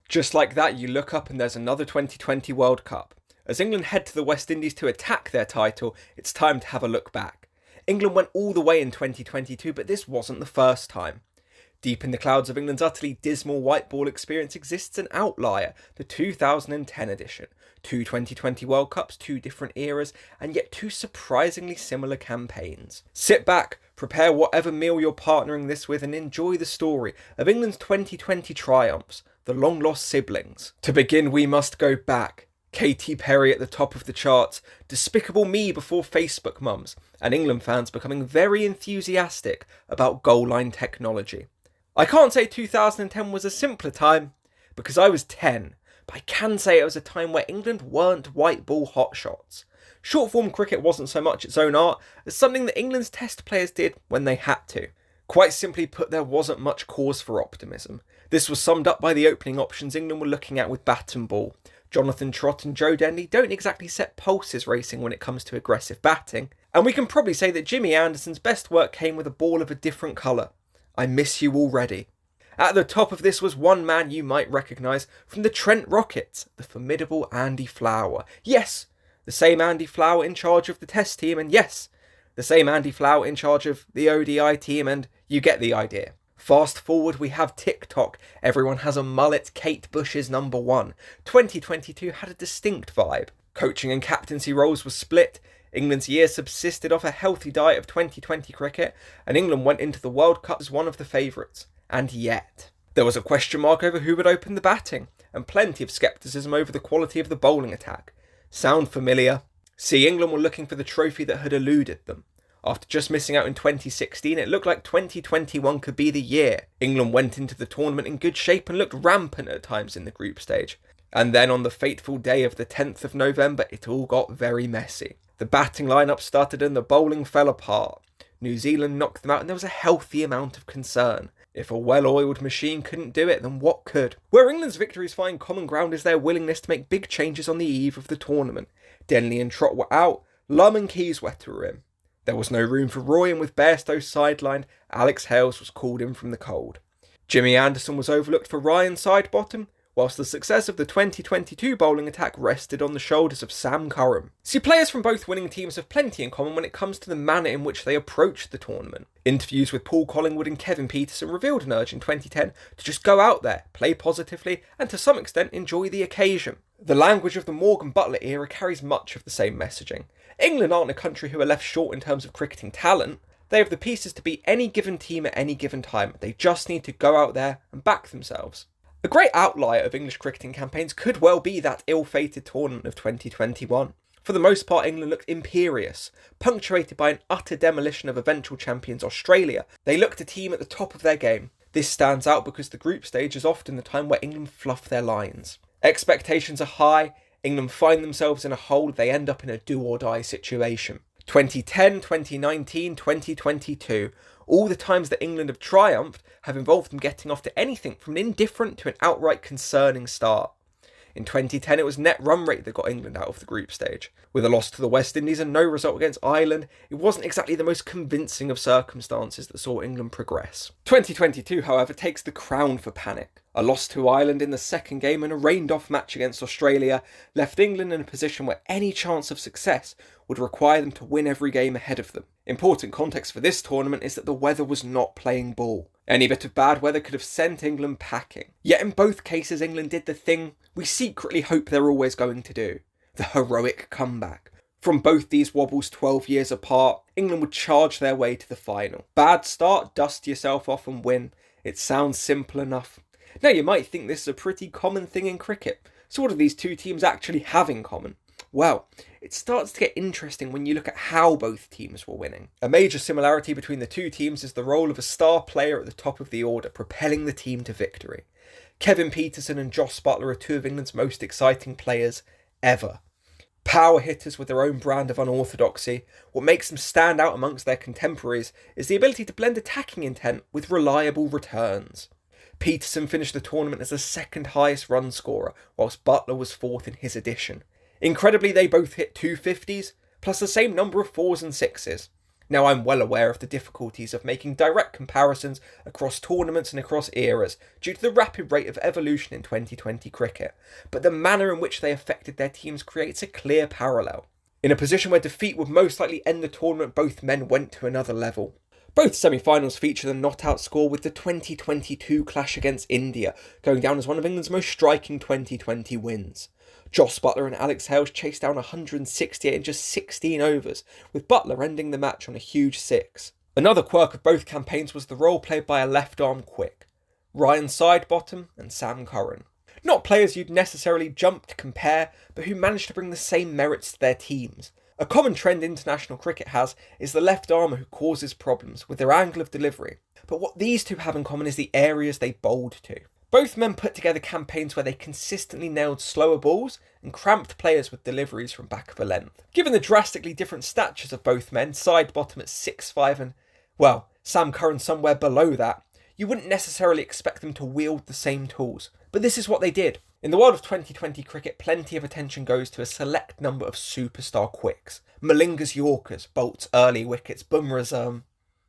Just like that, you look up and there's another 2020 World Cup. As England head to the West Indies to attack their title, it's time to have a look back. England went all the way in 2022, but this wasn't the first time. Deep in the clouds of England's utterly dismal white ball experience exists an outlier, the 2010 edition. Two 2020 World Cups, two different eras, and yet two surprisingly similar campaigns. Sit back, prepare whatever meal you're partnering this with, and enjoy the story of England's 2020 triumphs, the long-lost siblings. To begin, we must go back. Katy Perry at the top of the charts, Despicable Me before Facebook mums, and England fans becoming very enthusiastic about goal line technology. I can't say 2010 was a simpler time, because I was 10, but I can say it was a time where England weren't white ball hotshots. Short form cricket wasn't so much its own art as something that England's test players did when they had to. Quite simply put, there wasn't much cause for optimism. This was summed up by the opening options England were looking at with bat and ball. Jonathan Trott and Joe Denley don't exactly set pulses racing when it comes to aggressive batting, and we can probably say that Jimmy Anderson's best work came with a ball of a different colour. I miss you already. At the top of this was one man you might recognise from the Trent Rockets, the formidable Andy Flower. Yes, the same Andy Flower in charge of the Test team, and yes, the same Andy Flower in charge of the ODI team, and you get the idea. Fast forward, we have TikTok. Everyone has a mullet. Kate Bush is number one. 2022 had a distinct vibe. Coaching and captaincy roles were split. England's year subsisted off a healthy diet of 2020 cricket, and England went into the World Cup as one of the favourites. And yet, there was a question mark over who would open the batting, and plenty of scepticism over the quality of the bowling attack. Sound familiar? See, England were looking for the trophy that had eluded them. After just missing out in 2016, it looked like 2021 could be the year. England went into the tournament in good shape and looked rampant at times in the group stage. And then on the fateful day of the 10th of November, it all got very messy. The batting lineup stuttered and the bowling fell apart. New Zealand knocked them out and there was a healthy amount of concern. If a well-oiled machine couldn't do it, then what could? Where England's victories find common ground is their willingness to make big changes on the eve of the tournament. Denley and Trott were out, Lum and Keyswetter were in. There was no room for Roy, and with Bairstow sidelined, Alex Hales was called in from the cold. Jimmy Anderson was overlooked for Ryan Sidebottom, whilst the success of the 2022 bowling attack rested on the shoulders of Sam Curran. See, players from both winning teams have plenty in common when it comes to the manner in which they approached the tournament. Interviews with Paul Collingwood and Kevin Pietersen revealed an urge in 2010 to just go out there, play positively, and to some extent enjoy the occasion. The language of the Morgan Butler era carries much of the same messaging. England aren't a country who are left short in terms of cricketing talent. They have the pieces to beat any given team at any given time. They just need to go out there and back themselves. A great outlier of English cricketing campaigns could well be that ill-fated tournament of 2021. For the most part, England looked imperious, punctuated by an utter demolition of eventual champions Australia. They looked a team at the top of their game. This stands out because the group stage is often the time where England fluff their lines. Expectations are high. England find themselves in a hole, they end up in a do-or-die situation. 2010, 2019, 2022, all the times that England have triumphed have involved them getting off to anything from an indifferent to an outright concerning start. In 2010, it was net run rate that got England out of the group stage. With a loss to the West Indies and no result against Ireland, it wasn't exactly the most convincing of circumstances that saw England progress. 2022, however, takes the crown for panic. A loss to Ireland in the second game and a rained-off match against Australia left England in a position where any chance of success would require them to win every game ahead of them. Important context for this tournament is that the weather was not playing ball. Any bit of bad weather could have sent England packing. Yet in both cases, England did the thing we secretly hope they're always going to do. The heroic comeback. From both these wobbles 12 years apart, England would charge their way to the final. Bad start, dust yourself off and win. It sounds simple enough. Now you might think this is a pretty common thing in cricket. So what do these two teams actually have in common? Well, it starts to get interesting when you look at how both teams were winning. A major similarity between the two teams is the role of a star player at the top of the order, propelling the team to victory. Kevin Pietersen and Jos Buttler are two of England's most exciting players ever. Power hitters with their own brand of unorthodoxy, what makes them stand out amongst their contemporaries is the ability to blend attacking intent with reliable returns. Pietersen finished the tournament as the second highest run scorer, whilst Buttler was fourth in his edition. Incredibly, they both hit 250s, plus the same number of 4s and 6s. Now, I'm well aware of the difficulties of making direct comparisons across tournaments and across eras due to the rapid rate of evolution in 2020 cricket, but the manner in which they affected their teams creates a clear parallel. In a position where defeat would most likely end the tournament, both men went to another level. Both semi-finals feature the not-out score, with the 2022 clash against India going down as one of England's most striking 2020 wins. Jos Buttler and Alex Hales chased down 168 in just 16 overs, with Buttler ending the match on a huge six. Another quirk of both campaigns was the role played by a left-arm quick, Ryan Sidebottom and Sam Curran. Not players you'd necessarily jump to compare, but who managed to bring the same merits to their teams. A common trend international cricket has is the left armer who causes problems with their angle of delivery, but what these two have in common is the areas they bowled to. Both men put together campaigns where they consistently nailed slower balls and cramped players with deliveries from back of a length. Given the drastically different statures of both men, Sidebottom at 6'5" and, well, Sam Curran somewhere below that, you wouldn't necessarily expect them to wield the same tools, but this is what they did. In the world of 2020 cricket, plenty of attention goes to a select number of superstar quicks. Malinga's Yorkers, Bolt's early wickets, Bumrah's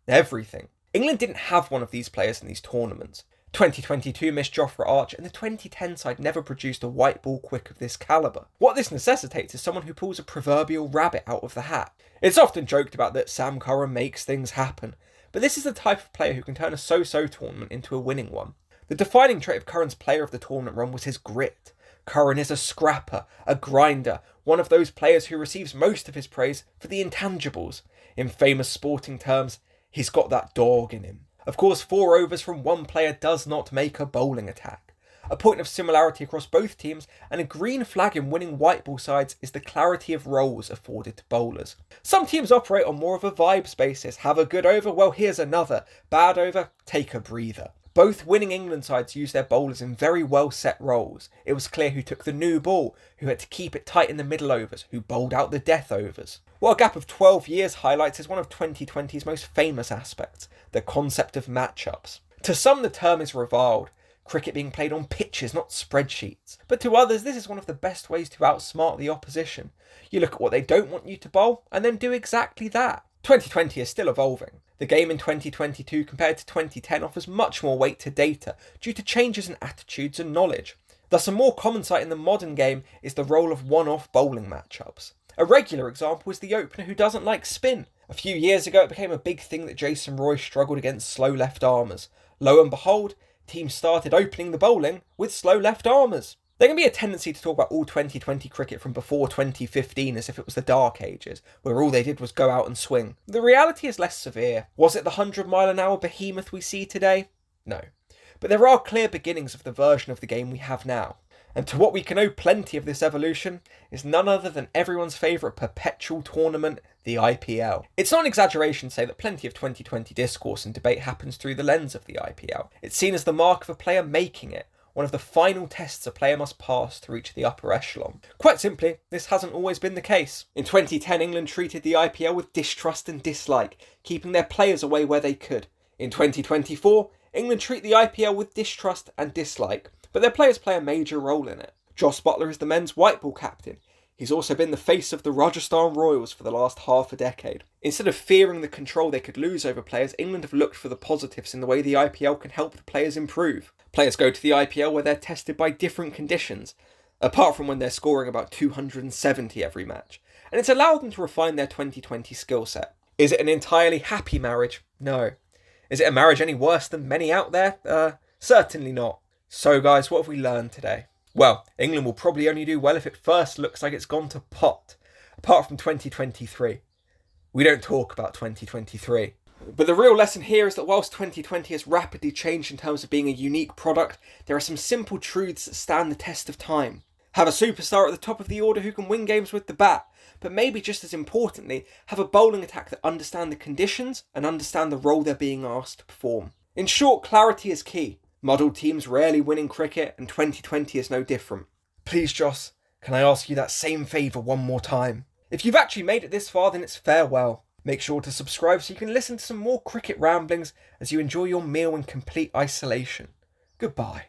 everything. England didn't have one of these players in these tournaments. 2022 missed Jofra Archer, and the 2010 side never produced a white ball quick of this calibre. What this necessitates is someone who pulls a proverbial rabbit out of the hat. It's often joked about that Sam Curran makes things happen, but this is the type of player who can turn a so-so tournament into a winning one. The defining trait of Curran's player of the tournament run was his grit. Curran is a scrapper, a grinder, one of those players who receives most of his praise for the intangibles. In famous sporting terms, he's got that dog in him. Of course, 4 overs from one player does not make a bowling attack. A point of similarity across both teams, and a green flag in winning white ball sides, is the clarity of roles afforded to bowlers. Some teams operate on more of a vibes basis. Have a good over? Well, here's another. Bad over? Take a breather. Both winning England sides used their bowlers in very well set roles. It was clear who took the new ball, who had to keep it tight in the middle overs, who bowled out the death overs. What a gap of 12 years highlights is one of 2020's most famous aspects, the concept of matchups. To some the term is reviled, cricket being played on pitches, not spreadsheets. But to others, this is one of the best ways to outsmart the opposition. You look at what they don't want you to bowl, and then do exactly that. 2020 is still evolving. The game in 2022 compared to 2010 offers much more weight to data due to changes in attitudes and knowledge. Thus, a more common sight in the modern game is the role of one-off bowling matchups. A regular example is the opener who doesn't like spin. A few years ago, it became a big thing that Jason Roy struggled against slow left-armers. Lo and behold, teams started opening the bowling with slow left-armers. There can be a tendency to talk about all 2020 cricket from before 2015 as if it was the dark ages, where all they did was go out and swing. The reality is less severe. Was it the 100-mile-an-hour behemoth we see today? No. But there are clear beginnings of the version of the game we have now. And to what we can owe plenty of this evolution is none other than everyone's favourite perpetual tournament, the IPL. It's not an exaggeration to say that plenty of 2020 discourse and debate happens through the lens of the IPL. It's seen as the mark of a player making it, one of the final tests a player must pass to reach the upper echelon. Quite simply, this hasn't always been the case. In 2010, England treated the IPL with distrust and dislike, keeping their players away where they could. In 2024, England treat the IPL with distrust and dislike, but their players play a major role in it. Jos Buttler is the men's white ball captain. He's also been the face of the Rajasthan Royals for the last half a decade. Instead of fearing the control they could lose over players, England have looked for the positives in the way the IPL can help the players improve. Players go to the IPL where they're tested by different conditions, apart from when they're scoring about 270 every match, and it's allowed them to refine their 2020 skill set. Is it an entirely happy marriage? No. Is it a marriage any worse than many out there? Certainly not. So guys, what have we learned today? Well, England will probably only do well if it first looks like it's gone to pot, apart from 2023. We don't talk about 2023. But the real lesson here is that whilst 2020 has rapidly changed in terms of being a unique product, there are some simple truths that stand the test of time. Have a superstar at the top of the order who can win games with the bat, but maybe just as importantly, have a bowling attack that understand the conditions and understand the role they're being asked to perform. In short, clarity is key. Muddled teams rarely win in cricket, and 2020 is no different. Please, Joss, can I ask you that same favour one more time? If you've actually made it this far, then it's farewell. Make sure to subscribe so you can listen to some more cricket ramblings as you enjoy your meal in complete isolation. Goodbye.